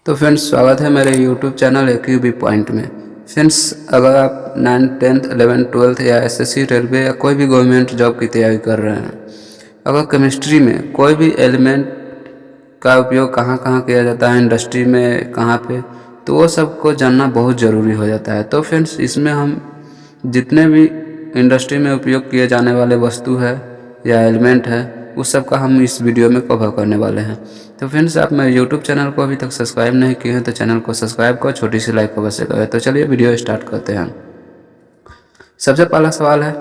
तो फ्रेंड्स स्वागत है मेरे यूट्यूब चैनल AQB पॉइंट में। फ्रेंड्स अगर आप 9th 10th 11th 12th या SSC रेलवे या कोई भी गवर्नमेंट जॉब की तैयारी कर रहे हैं, अगर केमिस्ट्री में कोई भी एलिमेंट का उपयोग कहाँ कहाँ किया जाता है, इंडस्ट्री में कहाँ पे, तो वो सबको जानना बहुत ज़रूरी हो जाता है। तो फ्रेंड्स इसमें हम जितने भी इंडस्ट्री में उपयोग किए जाने वाले वस्तु है या एलिमेंट है उस सब का हम इस वीडियो में कवर करने वाले हैं। तो फ्रेंड्स आप मेरे यूट्यूब चैनल को अभी तक सब्सक्राइब नहीं किए हैं तो चैनल को सब्सक्राइब करो, छोटी सी लाइक अवश्य करें। तो चलिए वीडियो स्टार्ट करते हैं। सबसे पहला सवाल है,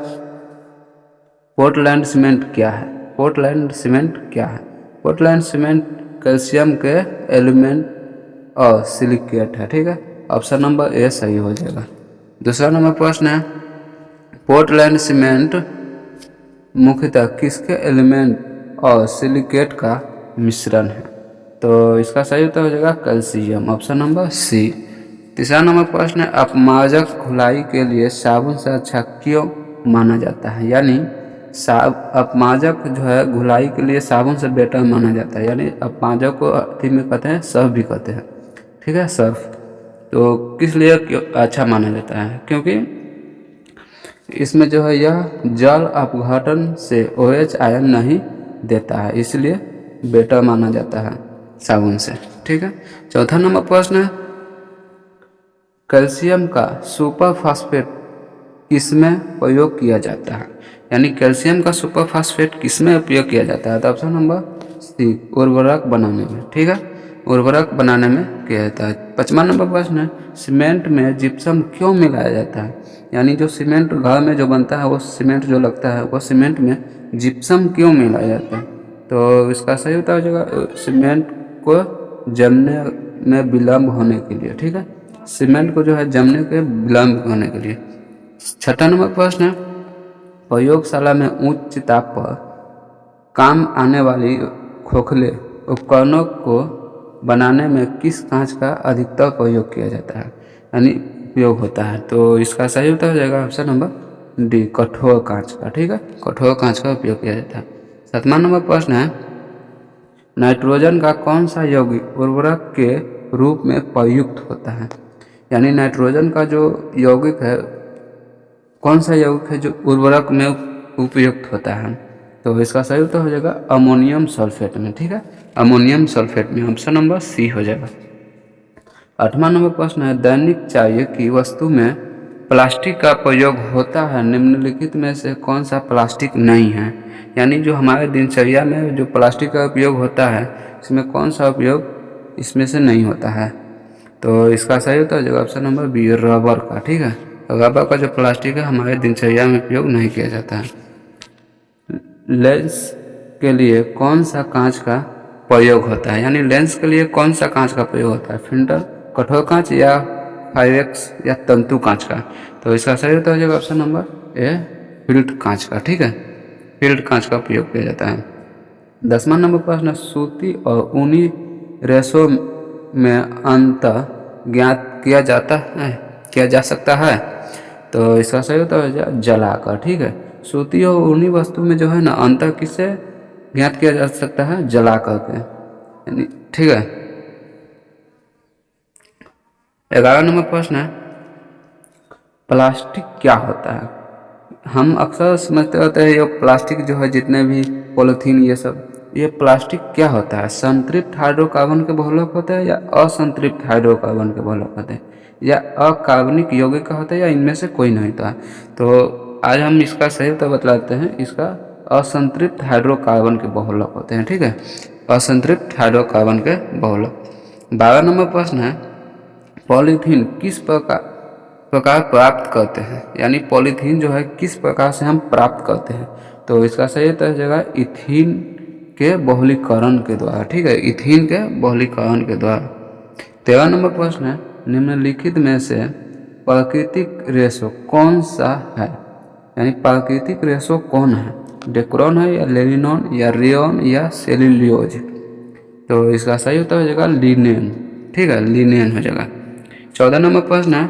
पोर्टलैंड सीमेंट क्या है? पोर्टलैंड सीमेंट क्या है? पोर्टलैंड सीमेंट कैल्शियम के एलिमेंट और सिलिकेट है। ठीक है, ऑप्शन नंबर ए सही हो जाएगा। दूसरा नंबर प्रश्न है, पोर्टलैंड सीमेंट मुख्यतः किसके एलिमेंट और सिलिकेट का मिश्रण है? तो इसका सही उत्तर हो जाएगा कैल्शियम, ऑप्शन नंबर सी। तीसरा नंबर प्रश्न है, अपमार्जक घुलाई के लिए साबुन से अच्छा क्यों माना जाता है? यानी अपमार्जक जो है घुलाई के लिए साबुन से बेटर माना जाता है। यानी अपमार्जक को हिंदी में कहते हैं सर्फ भी कहते हैं। ठीक है, सर्फ। तो किस लिए अच्छा माना जाता है? क्योंकि इसमें जो है यह जल अपघटन से OH आयन नहीं देता है, इसलिए बेटर माना जाता है साबुन से। ठीक है। चौथा नंबर प्रश्न है, कैल्शियम का सुपर फास्फेट किसमें प्रयोग किया जाता है? यानी कैल्शियम का सुपर फास्फेट किसमें उपयोग किया जाता है? तो ऑप्शन नंबर सी, उर्वरक बनाने में। ठीक है, उर्वरक बनाने में किया जाता है। पांचवा नंबर प्रश्न है, सीमेंट में जिप्सम क्यों मिलाया जाता है? यानी जो सीमेंट घर में जो बनता है वो सीमेंट जो लगता है वो सीमेंट में जिप्सम क्यों मिलाया जाता है? तो इसका सही उत्तर हो जाएगा सीमेंट को जमने में विलम्ब होने के लिए। ठीक है, सीमेंट को जो है जमने के विलम्ब होने के लिए। छठा नंबर प्रश्न है, प्रयोगशाला में उच्च ताप पर काम आने वाली खोखले उपकरणों को बनाने में किस कांच का अधिकतर प्रयोग किया जाता है, यानी उपयोग होता है? तो इसका सही उत्तर हो जाएगा ऑप्शन नंबर डी, कठोर कांच का। ठीक है, कठोर कांच का उपयोग किया जाता है। सातवां नंबर प्रश्न है, नाइट्रोजन का कौन सा यौगिक उर्वरक के रूप में प्रयुक्त होता है? यानी नाइट्रोजन का जो यौगिक है, कौन सा यौगिक है जो उर्वरक में उपयुक्त होता है? तो इसका सही उत्तर हो जाएगा अमोनियम सल्फेट में। ठीक है, अमोनियम सल्फेट में, ऑप्शन नंबर सी हो जाएगा। आठवां नंबर प्रश्न है, दैनिक चाय की वस्तु में प्लास्टिक का प्रयोग होता है, निम्नलिखित में से कौन सा प्लास्टिक नहीं है? यानी जो हमारे दिनचर्या में जो प्लास्टिक का उपयोग होता है इसमें कौन सा उपयोग इसमें से नहीं होता है? तो इसका सही उत्तर हो जाएगा ऑप्शन नंबर बी, रबर का। ठीक है, रबर का जो प्लास्टिक है हमारे दिनचर्या में उपयोग नहीं किया जाता है। लेंस के लिए कौन सा कांच का प्रयोग होता है? यानी लेंस के लिए कौन सा कांच का प्रयोग होता है? फिल्टर, कठोर कांच या फाइरेक्स या तंतु कांच का? तो इसका सही उत्तर हो जाएगा ऑप्शन नंबर ए, फिल्ट कांच का। ठीक है, फिल्ट कांच का प्रयोग किया जाता है। 10वां नंबर प्रश्न, सूती और ऊनी रेशों में अंतर ज्ञात किया जाता है, किया जा सकता है? तो इसका सही उत्तर हो जाएगा जलाकर। ठीक है, सूती और ऊनी वस्तु में जो है ना अंतर किससे ज्ञात किया जा सकता है? जला करके, यानी। ठीक है। 11वां नंबर प्रश्न है, प्लास्टिक क्या होता है? हम अक्सर समझते रहते हैं ये प्लास्टिक जो है जितने भी पॉलीथीन ये सब, ये प्लास्टिक क्या होता है? संतृप्त हाइड्रोकार्बन के बहुलक होते हैं या असंतृप्त हाइड्रोकार्बन के बहुलक होते हैं या अकार्बनिक यौगिक का होता है या इनमें से कोई नहीं होता? तो आज हम इसका सही उत्तर बतलाते हैं, इसका असंतृप्त हाइड्रोकार्बन के बहुलक होते हैं। ठीक है, असंतृप्त हाइड्रोकार्बन के बहुलक। 12 नंबर प्रश्न है, पॉलीथीन किस प्रकार प्राप्त करते हैं? यानी पॉलीथीन जो है किस प्रकार से हम प्राप्त करते हैं? तो इसका सही उत्तर हो जाएगा इथीन के बहुलीकरण के द्वारा। ठीक है, इथीन के बहुलीकरण के द्वारा। 13वां नंबर प्रश्न है, निम्नलिखित में से प्राकृतिक रेशो कौन सा है? यानी प्राकृतिक रेशो कौन है? डेक्रोन है या लेनिनोन या रेयन या सेल्यूलोज? तो इसका सही उत्तर हो जाएगा लिनेन। ठीक है, लिनेन हो जाएगा। 14 नंबर प्रश्न है,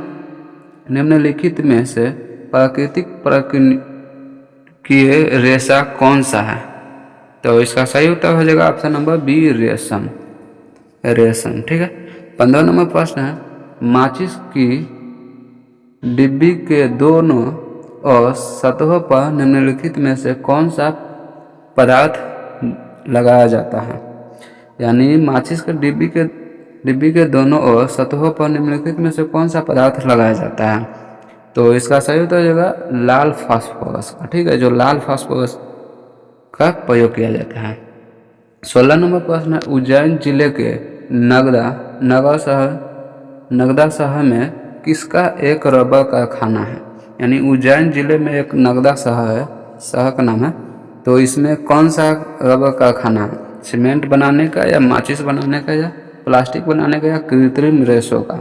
निम्नलिखित में से प्राकृतिक प्रकीय रेशा कौन सा है? तो इसका सही उत्तर हो जाएगा ऑप्शन नंबर बी, रेशम। रेशम। ठीक है, 15 नंबर प्रश्न है, माचिस की डिब्बी के दोनों और सतहों पर निम्नलिखित में से कौन सा पदार्थ लगाया जाता है। यानी माचिस के डिब्बी के दोनों ओर सतहों पर निम्नलिखित में से कौन सा पदार्थ लगाया जाता है। तो इसका सही उत्तर हो जाएगा लाल फास्फोरस का। ठीक है, जो लाल फास्फोरस का प्रयोग किया जाता है। 16 नंबर प्रश्न है, उज्जैन जिले के नगदा शहर में किसका एक रबर कारखाना है। यानी उज्जैन जिले में एक नगदा शहर है, शहर का नाम है। तो इसमें कौन सा रबर कारखाना है, सीमेंट बनाने का या माचिस बनाने का या प्लास्टिक बनाने का या कृत्रिम रेशों का।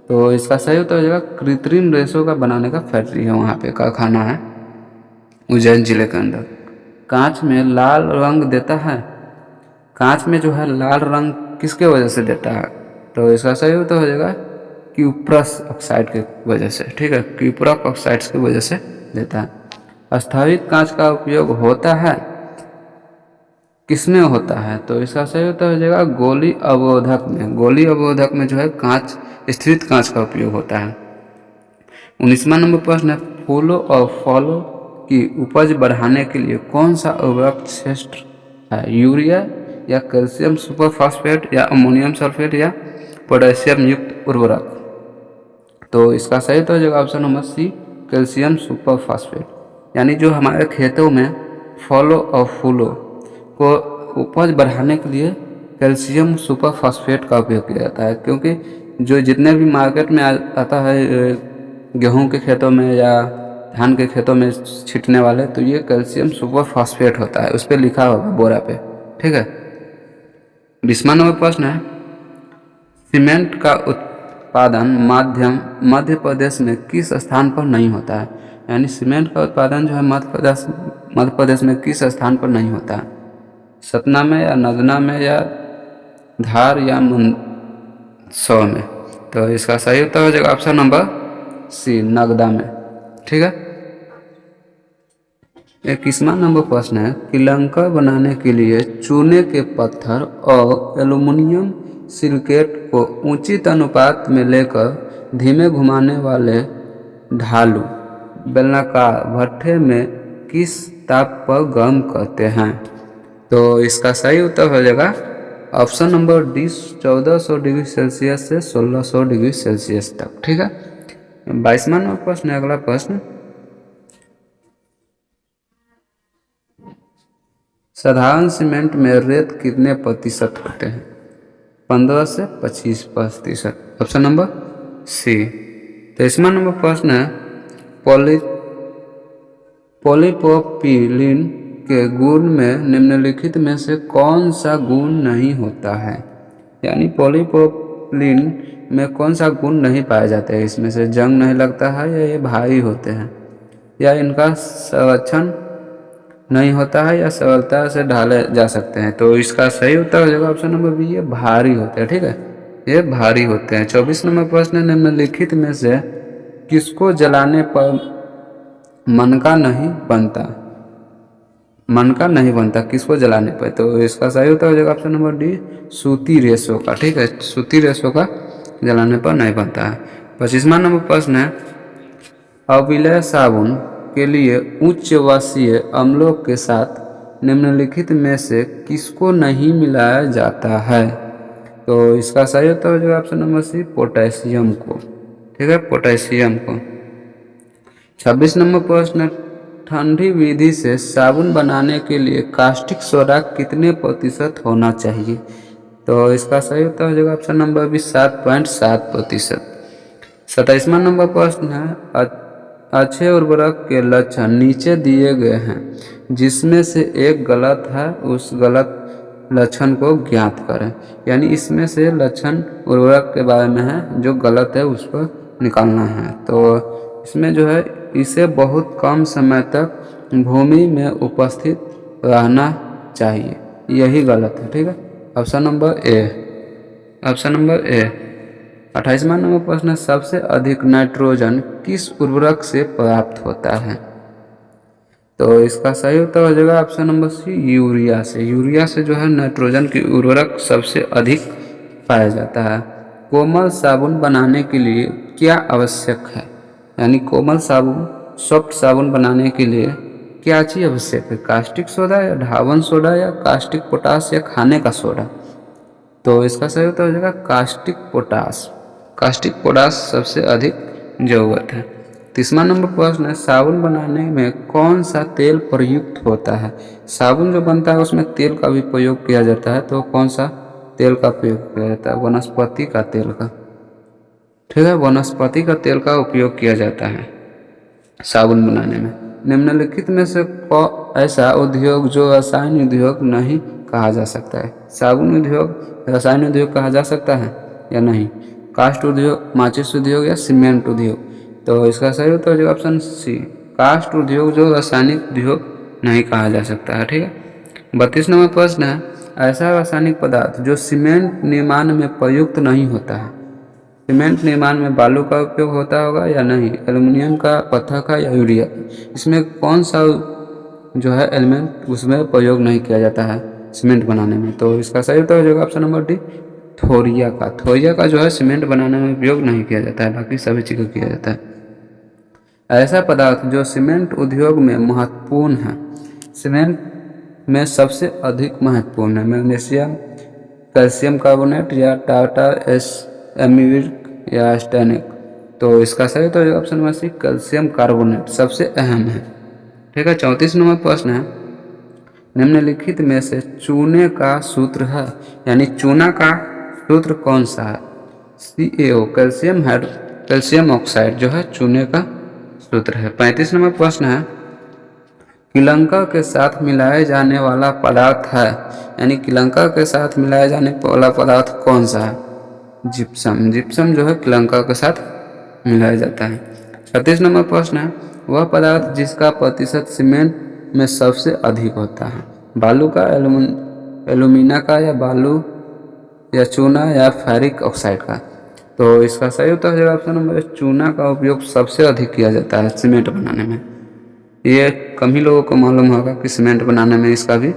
तो इसका सही उत्तर हो जाएगा कृत्रिम रेशों का बनाने का फैक्ट्री है, वहाँ पे कारखाना है उज्जैन जिले के अंदर। कांच में लाल रंग देता है, कांच में जो है लाल रंग किसके वजह से देता है। तो इसका सही उत्तर हो जाएगा क्यूप्रस ऑक्साइड की वजह से। ठीक है, क्यूप्रस ऑक्साइड्स की वजह से देता है। स्थापित कांच का उपयोग होता है किसमें होता है। तो इसका सही उत्तर हो जाएगा गोली अवरोधक में। गोली अवरोधक में जो है कांच, स्थिरित कांच का उपयोग होता है। 19वां नंबर प्रश्न है, फूलों और फलों की उपज बढ़ाने के लिए कौन सा उर्वरक श्रेष्ठ है। यूरिया या कैल्शियम सुपर फास्फेट या अमोनियम सल्फेट या पोटेशियम युक्त उर्वरक। तो इसका सही उत्तर हो जाएगा option number C, calcium super phosphate. यानी जो हमारे खेतों में फलों और फूलों को उपज बढ़ाने के लिए कैल्शियम सुपर फास्फेट का उपयोग किया जाता है। क्योंकि जो जितने भी मार्केट में आता है गेहूं के खेतों में या धान के खेतों में छिटने वाले, तो ये कैल्शियम सुपर फास्फेट होता है, उस पर लिखा होगा बोरा पे। ठीक है, 20वां नंबर प्रश्न है, सीमेंट का उत्पादन मध्य प्रदेश में किस स्थान पर नहीं होता है। यानी सीमेंट का उत्पादन जो है मध्य प्रदेश में किस स्थान पर नहीं होता है। सतना में या नगदा में या धार या मंदसौर में। तो इसका सही उत्तर हो जाएगा ऑप्शन नंबर सी, नगदा में। ठीक है, 21वां नंबर प्रश्न है, किलंकर बनाने के लिए चूने के पत्थर और एल्युमिनियम सिलिकेट को उचित अनुपात में लेकर धीमे घुमाने वाले ढालू बेलनाकार भट्ठे में किस ताप पर गर्म करते हैं। तो इसका सही उत्तर हो जाएगा option number D, 1400 degree Celsius से 1600 डिग्री सेल्सियस तक। ठीक है, 22वां नंबर प्रश्न है, अगला प्रश्न, साधारण सीमेंट में रेत कितने प्रतिशत होते हैं। 15 से 25%। Option number C. 23वां नंबर प्रश्न है, पॉलीप्रोपिलीन के गुण में निम्नलिखित में से कौन सा गुण नहीं होता है। यानी पॉलीप्रोपिलीन में कौन सा गुण नहीं पाया जाता है। इसमें से जंग नहीं लगता है, या ये भारी होते हैं, या इनका संरक्षण नहीं होता है, या सरलता से ढाले जा सकते हैं। तो इसका सही उत्तर हो जाएगा ऑप्शन नंबर बी, ये भारी होते हैं। ठीक है, ये भारी होते हैं। 24 नंबर प्रश्न है, निम्नलिखित में से किसको जलाने पर मनका नहीं बनता, किसको जलाने पर। तो इसका सही उत्तर हो जाएगा ऑप्शन नंबर डी, सूती रेशों का। ठीक है, सूती रेशों का जलाने पर नहीं बनता है। 25वां नंबर प्रश्न है, अविलेय साबुन के लिए उच्च वाष्पीय अम्लों के साथ निम्नलिखित में से किसको नहीं मिलाया जाता है। तो इसका सही उत्तर हो जाएगा ऑप्शन नंबर सी, पोटेशियम को। ठीक है, पोटेशियम को। 26 नंबर प्रश्न, ठंडी विधि से साबुन बनाने के लिए कास्टिक सोडा कितने प्रतिशत होना चाहिए। तो इसका सही उत्तर हो जाएगा ऑप्शन नंबर बी, 7.7%। 27वां नंबर प्रश्न है, अच्छे उर्वरक के लक्षण नीचे दिए गए हैं, जिसमें से एक गलत है, उस गलत लक्षण को ज्ञात करें। यानी इसमें से लक्षण उर्वरक के बारे में है, जो गलत है उसको निकालना है। तो इसमें जो है, इसे बहुत कम समय तक भूमि में उपस्थित रहना चाहिए, यही गलत है। ठीक है, ऑप्शन नंबर ए। 28वां नंबर प्रश्न, सबसे अधिक नाइट्रोजन किस उर्वरक से प्राप्त होता है। तो इसका सही उत्तर हो जाएगा ऑप्शन नंबर सी, यूरिया से। यूरिया से जो है नाइट्रोजन की उर्वरक सबसे अधिक पाया जाता है। कोमल साबुन बनाने के लिए क्या आवश्यक है? यानी कोमल साबुन, सॉफ्ट साबुन बनाने के लिए क्या चीज़ आवश्यक है? कास्टिक सोडा या ढावन सोडा या कास्टिक पोटास या खाने का सोडा? तो इसका सही उत्तर हो जाएगा कास्टिक पोटास। कास्टिक पोटास सबसे अधिक जरूरत है। 30वां नंबर प्रश्न है, साबुन बनाने में कौन सा तेल प्रयुक्त होता है? साबुन जो बनता है उसमें तेल का भी प्रयोग किया जाता है, तो कौन सा तेल का प्रयोग किया जाता है? वनस्पति का तेल का। ठीक है, वनस्पति का तेल का उपयोग किया जाता है साबुन बनाने में। निम्नलिखित में से ऐसा उद्योग जो रसायन उद्योग नहीं कहा जा सकता है? साबुन उद्योग रसायन उद्योग कहा जा सकता है या नहीं? कास्ट उद्योग, माचिस उद्योग या सीमेंट उद्योग? तो इसका सही उत्तर हो जाएगा ऑप्शन सी, कास्ट उद्योग जो रासायनिक उद्योग नहीं कहा जा सकता है। ठीक है, 32 नंबर प्रश्न है, ऐसा रासायनिक पदार्थ जो सीमेंट निर्माण में प्रयुक्त नहीं होता है? सीमेंट निर्माण में बालू का उपयोग होता होगा या नहीं? एल्युमिनियम का, पत्थर का या यूरिया? इसमें कौन सा जो है एलिमेंट उसमें प्रयोग नहीं किया जाता है सीमेंट बनाने में? तो इसका सही उत्तर हो जाएगा ऑप्शन नंबर डी, थोरिया का। थोरिया का जो है सीमेंट बनाने में उपयोग नहीं किया जाता है, बाकी सभी चीज़ किया जाता है। ऐसा पदार्थ जो सीमेंट उद्योग में महत्वपूर्ण है, सीमेंट में सबसे अधिक महत्वपूर्ण है? मैग्नीशियम, कैल्शियम कार्बोनेट या टाटा एमिरिक या स्टेनिक? तो इसका सही तो option number C, calcium carbonate सबसे अहम है। ठीक है, 34 नंबर प्रश्न है, निम्नलिखित में से चूने का सूत्र है, यानी चूना का सूत्र कौन सा है? CaO, कैल्शियम ऑक्साइड जो है चूने का सूत्र है। 35 नंबर प्रश्न है, किलंका के साथ मिलाए जाने वाला पदार्थ है, यानी किलंका के साथ मिलाए जाने वाला पदार्थ कौन सा है? जिप्सम। जिप्सम जो है किलंका के साथ मिलाया जाता है। 36 नंबर प्रश्न है, वह पदार्थ जिसका प्रतिशत सीमेंट में सबसे अधिक होता है? बालू का, एल्यूमिना का या बालू या चूना या फेरिक ऑक्साइड का? तो इसका सही उत्तर हो जाएगा ऑप्शन नंबर, चूना का उपयोग सबसे अधिक किया जाता है सीमेंट बनाने में। ये कम ही लोगों को मालूम होगा कि सीमेंट बनाने में इसका भी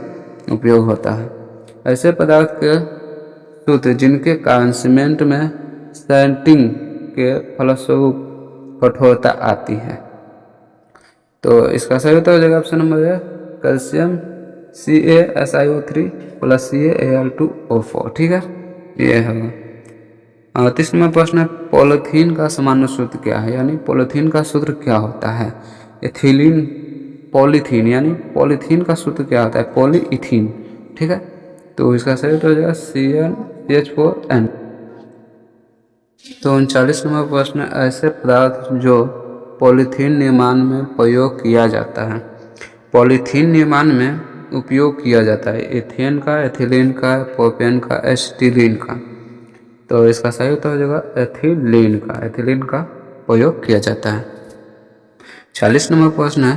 उपयोग होता है। ऐसे पदार्थ के सूत्र जिनके कारण सीमेंट में सैंटिंग के फलस्वरूप कठोरता आती है? तो इसका सही उत्तर हो जाएगा ऑप्शन नंबर है कैल्शियम CaSiO3 + CaAl2O4। ठीक है, ये होगा। 38 नंबर प्रश्न है, पॉलीथीन का सामान्य सूत्र क्या है? यानी पॉलीथीन का सूत्र क्या होता है? एथिलीन पॉलीथीन, यानी पॉलीथीन का सूत्र क्या होता है? पॉलीइथीन। ठीक है, तो इसका सही उत्तर हो जाएगा CnCH4n। तो 39 नंबर प्रश्न, ऐसे पदार्थ जो पॉलीथीन निर्माण में प्रयोग किया जाता है? पॉलीथीन निर्माण में उपयोग किया जाता है एथेन का, एथिलीन का, प्रोपेन का, एसिटिलीन का? तो इसका सही उत्तर हो जाएगा एथिलीन का। एथिलीन का प्रयोग किया जाता है। 40 नंबर प्रश्न है,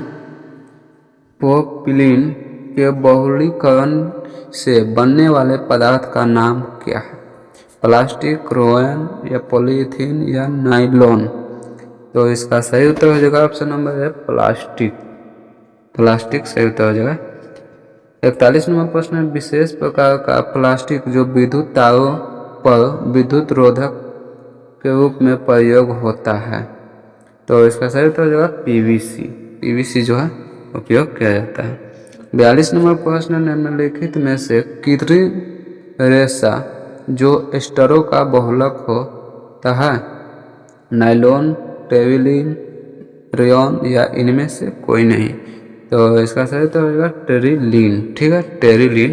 प्रोपिलीन के बहुलीकरण से बनने वाले पदार्थ का नाम क्या है? प्लास्टिक, रोयन या पॉलीथीन या नाइलॉन? तो इसका सही उत्तर हो जाएगा ऑप्शन नंबर है प्लास्टिक। प्लास्टिक सही उत्तर हो जाएगा। 41 नंबर प्रश्न है, विशेष प्रकार का प्लास्टिक जो विद्युत तारों पर विद्युत रोधक के रूप में प्रयोग होता है? तो इसका सही उत्तर हो जाएगा PVC। PVC जो है उपयोग किया जाता है। 42 नंबर प्रश्न, निम्नलिखित में से कृत्रिम रेशा जो स्टरों का बहुलक होता है? नायलॉन, टेरिलीन, रेयॉन या इनमें से कोई नहीं? तो इसका सही उत्तर हो जाएगा टेरिलीन। ठीक है, टेरिलीन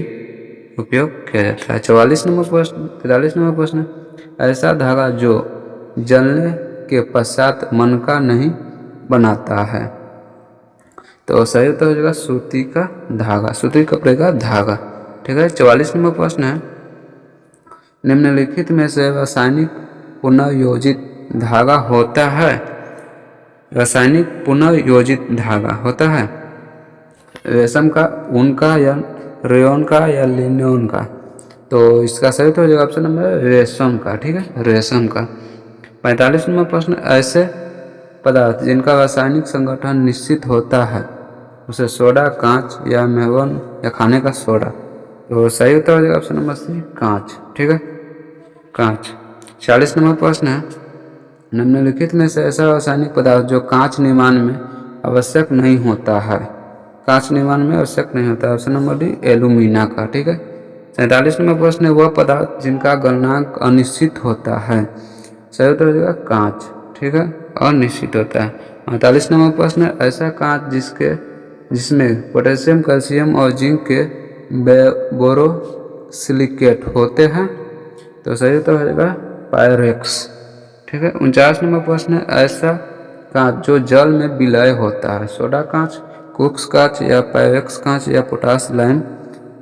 उपयोग किया जाता है। 43 नंबर प्रश्न, ऐसा धागा जो जलने के पश्चात मनका नहीं बनाता है? तो सही उत्तर हो जाएगा सूती का धागा, सूती कपड़े का धागा। ठीक है, 44 नंबर प्रश्न है, निम्नलिखित में से रासायनिक पुनर्योजित धागा होता है? रासायनिक पुनर्योजित धागा होता है रेशम का, ऊन का या रेयॉन का या लिनोन का? तो इसका सही तो हो जाएगा ऑप्शन नंबर रेशम का। ठीक है, रेशम का। 45 नंबर प्रश्न, ऐसे पदार्थ जिनका रासायनिक संगठन निश्चित होता है उसे सोडा, कांच या मेवन या खाने का सोडा? तो सही उत्तर हो जाएगा ऑप्शन नंबर सी, कांच। ठीक है, कांच। 40 नंबर प्रश्न है, निम्नलिखित में से ऐसा रासायनिक पदार्थ जो कांच निर्माण में आवश्यक नहीं होता है, कांच निर्माण में आवश्यक नहीं होता है। ऑप्शन नंबर डी एल्यूमिना का। ठीक है। 47 नंबर प्रश्न है, वह पदार्थ जिनका गलनांक अनिश्चित होता है। सही उत्तर हो जाएगा कांच। ठीक है, अनिश्चित होता है। 48 नंबर प्रश्न है, ऐसा कांच जिसमें पोटेशियम, कैल्शियम और जिंक के बोरोसिलिकेट होते हैं। तो सही उत्तर हो जाएगा पायरेक्स। ठीक है। 49 नंबर प्रश्न है, ऐसा कांच जो जल में विलय होता है। सोडा कांच, कुक्स कांच या पायरेक्स कांच या पोटास लाइम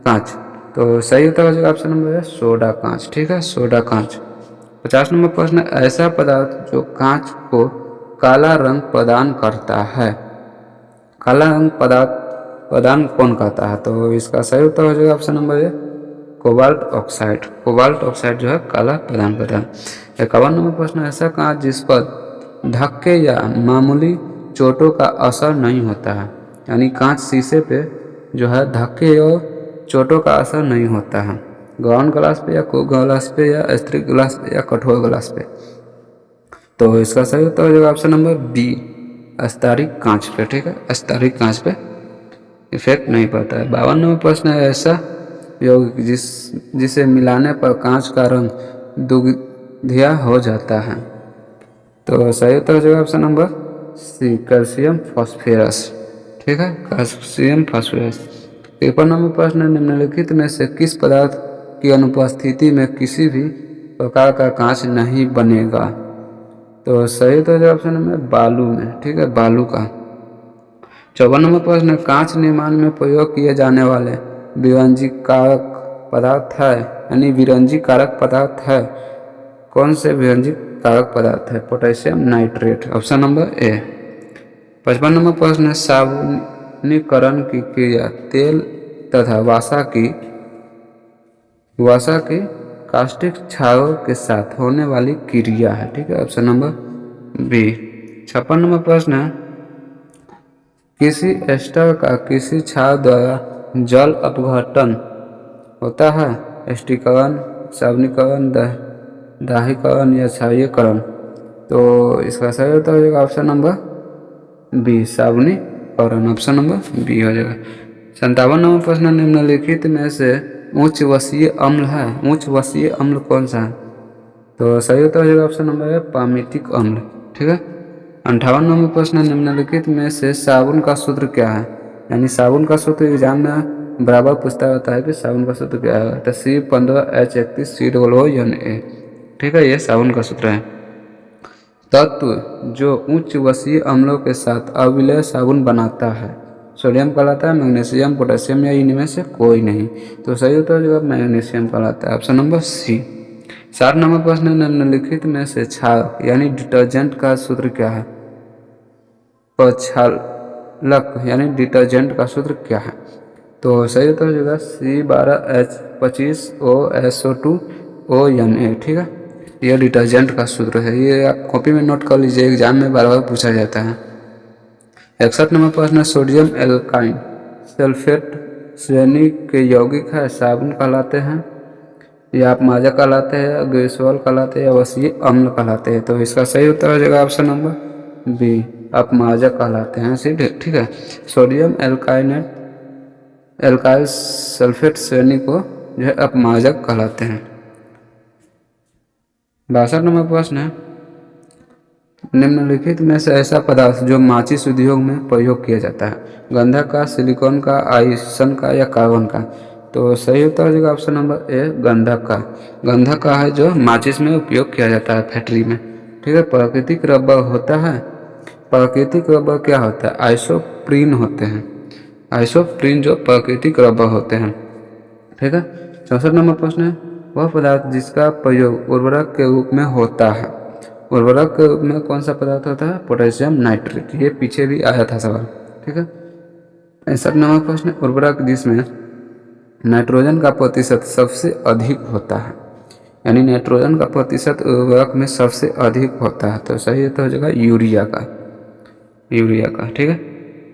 कांच। तो सही उत्तर हो जाएगा ऑप्शन नंबर है सोडा कांच। ठीक है, सोडा कांच। 50 नंबर प्रश्न, ऐसा पदार्थ जो कांच को काला रंग प्रदान करता है। काला रंग प्रदान कौन करता है? तो इसका सही उत्तर हो जाएगा option number A cobalt oxide. Cobalt oxide जो है काला प्रदान करता है। 51 नंबर प्रश्न, ऐसा कांच जिस पर धक्के या मामूली चोटों का असर नहीं होता है। यानी कांच शीशे पे जो है धक्के और चोटों का असर नहीं होता है। ग्राउंड ग्लास पे या कोक ग्लास पे या स्ट्रिक ग्लास पे या कठोर ग्लास पे। तो इसका सही उत्तर हो जाएगा ऑप्शन नंबर बी अस्तारिक कांच पे। ठीक है, अस्तारिक कांच पे इफेक्ट नहीं पड़ता है। 52 नंबर प्रश्न है, ऐसा यौगिक जिसे मिलाने पर कांच का रंग दुधिया हो जाता है। तो सही उत्तर हो जाएगा option number C calcium phosphorus. ठीक है, कैल्शियम फॉस्फेरस। 53 नंबर प्रश्न, निम्नलिखित में से किस पदार्थ की अनुपस्थिति में किसी भी प्रकार का कांच नहीं बनेगा? तो सही तो है ऑप्शन नंबर बालू में। ठीक है, बालू का। 54 नंबर प्रश्न, कांच निर्माण में प्रयोग किए जाने वाले विरंजी कारक पदार्थ है, यानी विरंजी कारक पदार्थ है। कौन से विरंजी कारक पदार्थ है? Potassium nitrate. Option number A. 55 number प्रश्न, साबुनीकरण की क्रिया तेल तथा वसा की कास्टिक छालों के साथ होने वाली क्रिया है। ठीक है, ऑप्शन नंबर बी। 56 नंबर प्रश्न है, किसी एस्टर का किसी छाल द्वारा जल अपघटन होता है। स्टिकरण, साबुनीकरण, दाहीकरण या क्षारीयकरण। तो इसका सही उत्तर हो जाएगा ऑप्शन नंबर बी साबुनीकरण। ऑप्शन नंबर बी हो जाएगा। 57 नंबर प्रश्न, निम्नलिखित में से उच्च वसीय अम्ल है। उच्च वसीय अम्ल कौन सा है? तो सही उत्तर हो जाएगा ऑप्शन नंबर है पामिटिक अम्ल। ठीक है। 58 नंबर प्रश्न, निम्नलिखित में से साबुन का सूत्र क्या है? यानी साबुन का सूत्र एग्जाम में बराबर पूछता रहता है कि साबुन का सूत्र क्या है। तो C15H31COONA। ठीक है, ये साबुन का सूत्र है। तत्व जो उच्च वसीय अम्लों के साथ अविलय साबुन बनाता है। सोडियम कहलाता है, मैग्नीशियम, पोटेशियम या इनमें से कोई नहीं। तो सही उत्तर हो जाएगा मैग्नीशियम कहलाता है। ऑप्शन नंबर सी। 60 नंबर प्रश्न, निम्नलिखित में से क्षारक यानी डिटर्जेंट का सूत्र क्या है? प्रक्षालक यानी डिटर्जेंट का सूत्र क्या है? तो सही उत्तर हो जाएगा C12H25OSO2ONA। ठीक है, यह डिटर्जेंट का सूत्र है। ये आप कॉपी में नोट कर लीजिए, एग्जाम में बार बार पूछा जाता है। 61 नंबर प्रश्न, सोडियम एल्काइन सल्फेट श्रेणी के यौगिक है, साबुन कहलाते हैं या अपमारक कहलाते हैं या ग्लिसरॉल कहलाते हैं या वसीय अम्ल कहलाते हैं। तो इसका सही उत्तर हो जाएगा ऑप्शन नंबर बी अपमारक कहलाते हैं सीधे। ठीक है, सोडियम एल्काइल सल्फेट श्रेणी को जो है अपमारक कहलाते हैं। 62 नंबर प्रश्न है, निम्नलिखित में से ऐसा पदार्थ जो माचिस उद्योग में प्रयोग किया जाता है। गंधक का, सिलिकॉन का, आइसन का या कार्बन का। तो सही उत्तर हो जाएगा ऑप्शन नंबर ए गंधक का। गंधक का है जो माचिस में उपयोग किया जाता है फैक्ट्री में। ठीक है। प्राकृतिक रबर होता है। प्राकृतिक रबर क्या होता है? आइसोप्रीन होते हैं। आइसोप्रीन जो प्राकृतिक रबर होते हैं। ठीक है। 64 नंबर प्रश्न है, वह पदार्थ जिसका प्रयोग उर्वरक के रूप में होता है। उर्वरक के रूप में कौन सा पदार्थ होता है? Potassium nitrate. ये पीछे भी आया था सवाल। ठीक है। 65 नंबर प्रश्न, उर्वरक जिसमें नाइट्रोजन का प्रतिशत सबसे अधिक होता है। यानी नाइट्रोजन का प्रतिशत उर्वरक में सबसे अधिक होता है। तो सही तो हो जाएगा यूरिया का। यूरिया का। ठीक है।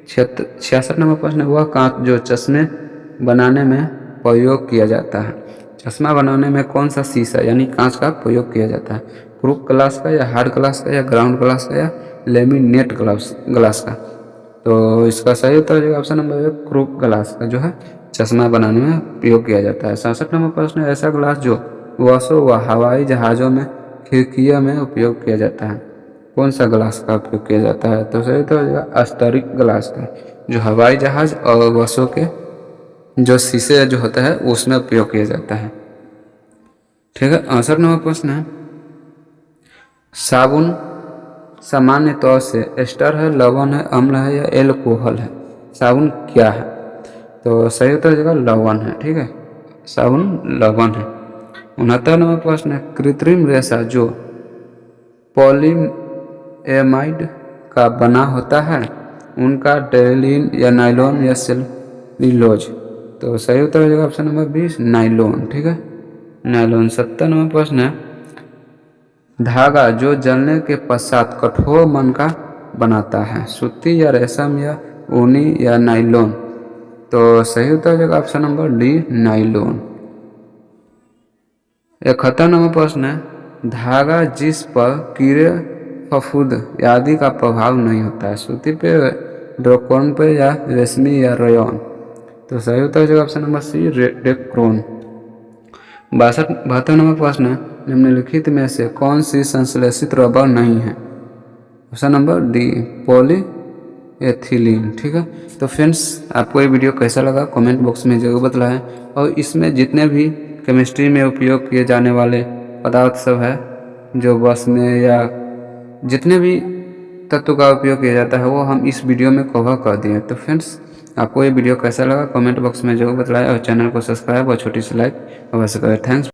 66 नंबर प्रश्न, वह कांच जो चश्मे बनाने में प्रयोग किया जाता है। चश्मा बनाने में कौन सा शीशा यानी कांच का प्रयोग किया जाता है? क्रूक ग्लास का या हार्ड ग्लास का या ग्राउंड ग्लास का या लेमिनेट ग्लास का? तो इसका सही उत्तर हो जाएगा ऑप्शन नंबर 1 क्रूक ग्लास का जो है चश्मा बनाने में प्रयोग किया जाता है। 67 नंबर प्रश्न है, ऐसा ग्लास जो बसों व हवाई जहाज़ों में खिड़कियों में उपयोग किया जाता है, कौन सा ग्लास का उपयोग किया जाता है? तो सही उत्तर हो जाएगा आस्टरिक ग्लास का, जो हवाई जहाज़ और बसों के जो शीशे जो होता है उसमें उपयोग किया जाता है। ठीक है। 68 नंबर प्रश्न है, साबुन सामान्य तौर से एस्टर है, लवण है, अम्ल है या एल्कोहल है? साबुन क्या है? तो सही उत्तर हो जाएगा लवण है। ठीक है, साबुन लवण है। 69 नंबर प्रश्न है, कृत्रिम रेशा जो पॉलीएमाइड का बना होता है उनका टेरिलिन या नाइलॉन या सेल्यूलोज? तो सही उत्तर हो जाएगा ऑप्शन नंबर 20 नाइलॉन। ठीक है, नाइलॉन। 70 नंबर प्रश्न है, धागा जो जलने के पश्चात कठोर मन का बनाता है, सूती या रेशम या ऊनी या नाइलॉन? तो सही उत्तर हो जाएगा option number D nylon. 71 number प्रश्न है, धागा जिस पर कीड़े फफूंद आदि का प्रभाव नहीं होता है, सूती पे, ड्रोकोन पे या रेशमी या रेयॉन? तो सही उत्तर हो जाएगा ऑप्शन नंबर सी डेक्रोन। 72 नंबर प्रश्न है, निम्नलिखित में से कौन सी संश्लेषित रबर नहीं है? Option number D polyethylene. ठीक है, तो फ्रेंड्स आपको ये वीडियो कैसा लगा कमेंट बॉक्स में जरूर बताएं, और इसमें जितने भी केमिस्ट्री में उपयोग किए जाने वाले पदार्थ सब है जो बस में या जितने भी तत्व का उपयोग किया जाता है वो हम इस वीडियो में कवर कर दिए। तो फ्रेंड्स आपको ये वीडियो कैसा लगा कमेंट बॉक्स में जरूर बताएं, और चैनल को सब्सक्राइब और छोटी सी लाइक अवश्य करें। थैंक्स।